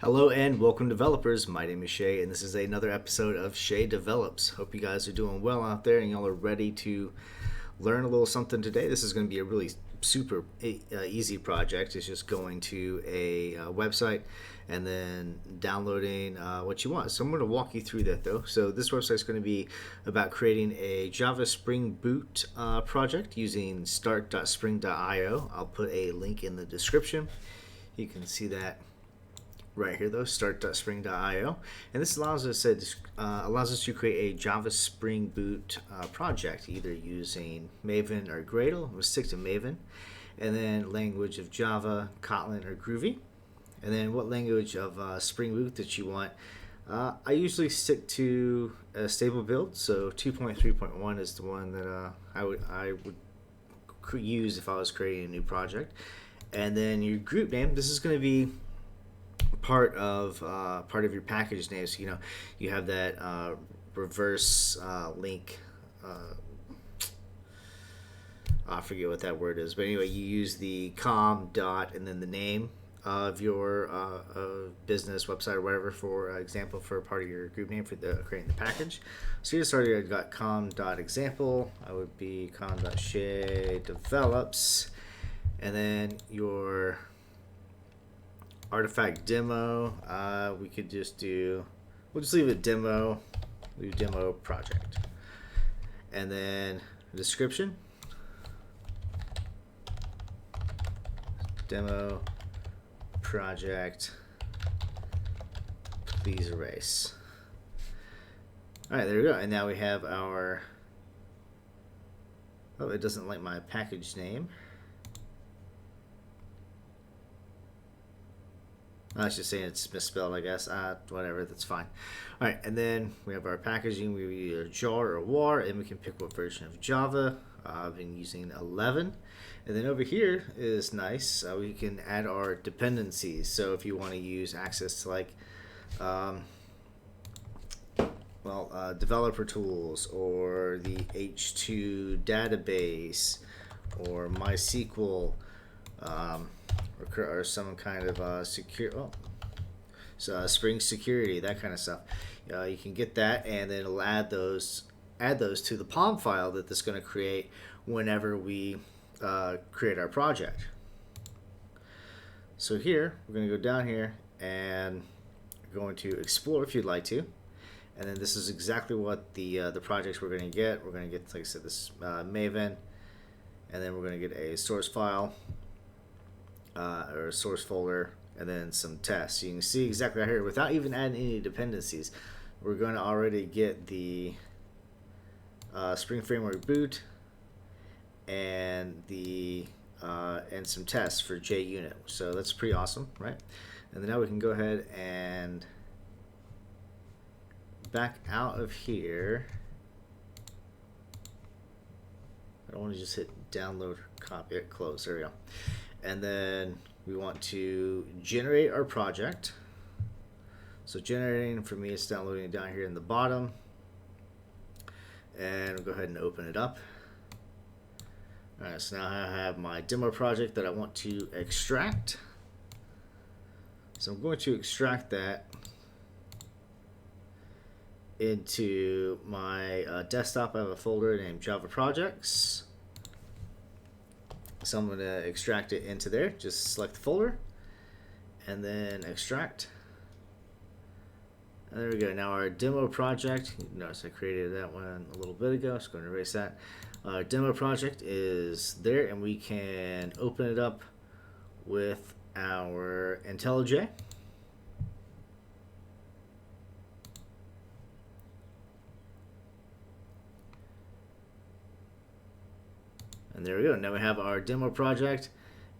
Hello and welcome, developers. My name is Shay, and this is another episode of Shay Develops. Hope you guys are doing well out there and y'all are ready to learn a little something today. This is going to be a really super easy project. It's just going to a website and then downloading what you want. So I'm going to walk you through that though. So this website is going to be about creating a Java Spring Boot project using start.spring.io. I'll put a link in the description. You can see that right here though, start.spring.io, and this allows us to create a Java Spring Boot project, either using Maven or Gradle. We'll stick to Maven, and then language of Java, Kotlin, or Groovy, and then what language of Spring Boot that you want. I usually stick to a stable build, so 2.3.1 is the one that I would use if I was creating a new project. And then your group name. This is going to be part of your package name. So you have that reverse link. I forget what that word is, but anyway, you use the com dot and then the name of your business website or whatever, for example, for part of your group name for creating the package. So you started, I got com dot example. I would be com dot Shay develops, and then your artifact demo, we could just do, we'll just leave it demo, leave demo project. And then description, demo project, please erase. All right, there we go. And now we have our, oh, it doesn't like my package name. I was just saying it's misspelled, I guess. Whatever, that's fine. All right, and then we have our packaging. We either jar or war, and we can pick what version of Java. I've been using 11. And then over here is nice. We can add our dependencies. So if you want to use access to like, developer tools or the H2 database or MySQL, or some kind of Spring security, that kind of stuff. You can get that, and then it'll add those to the POM file that this is going to create whenever we create our project. So here we're going to go down here and we're going to explore if you'd like to, and then this is exactly what the projects we're going to get. We're going to get, like I said, this Maven, and then we're going to get a source file. Or a source folder, and then some tests. You can see exactly right here, without even adding any dependencies, we're going to already get the Spring Framework boot and the and some tests for JUnit. So that's pretty awesome, right? And then now we can go ahead and back out of here. I don't want to just hit download, copy it, close. There we go. And then we want to generate our project. So generating, for me, it's downloading it down here in the bottom. And we'll go ahead and open it up. All right, so now I have my demo project that I want to extract. So I'm going to extract that into my desktop. I have a folder named Java Projects. So I'm going to extract it into there. Just select the folder and then extract. And there we go. Now our demo project, notice I created that one a little bit ago. Just going to erase that. Our demo project is there, and we can open it up with our IntelliJ. And there we go. Now we have our demo project,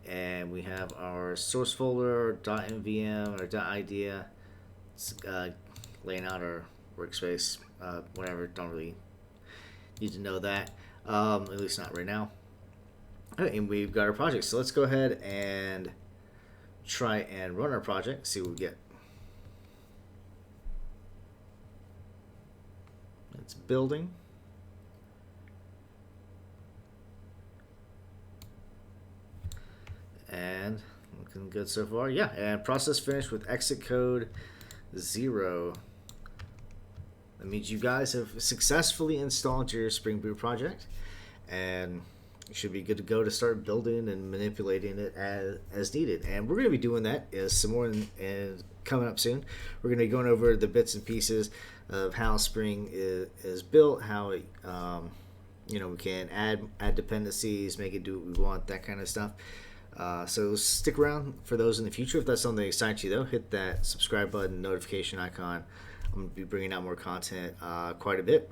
and we have our source folder, .mvm or .idea. It's laying out our workspace, whatever. Don't really need to know that, at least not right now. Okay, and we've got our project. So let's go ahead and try and run our project, see what we get. It's building. And Looking good so far. Yeah, and process finished with exit code 0. That means you guys have successfully installed your Spring Boot project, and you should be good to go to start building and manipulating it as needed. And we're going to be doing that some more and coming up soon. We're going to be going over the bits and pieces of how Spring is built, how it, we can add dependencies, make it do what we want, that kind of stuff. So stick around for those in the future. If that's something that excites you, though, hit that subscribe button, notification icon. I'm going to be bringing out more content quite a bit.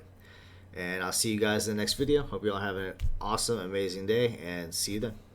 And I'll see you guys in the next video. Hope you all have an awesome, amazing day, and see you then.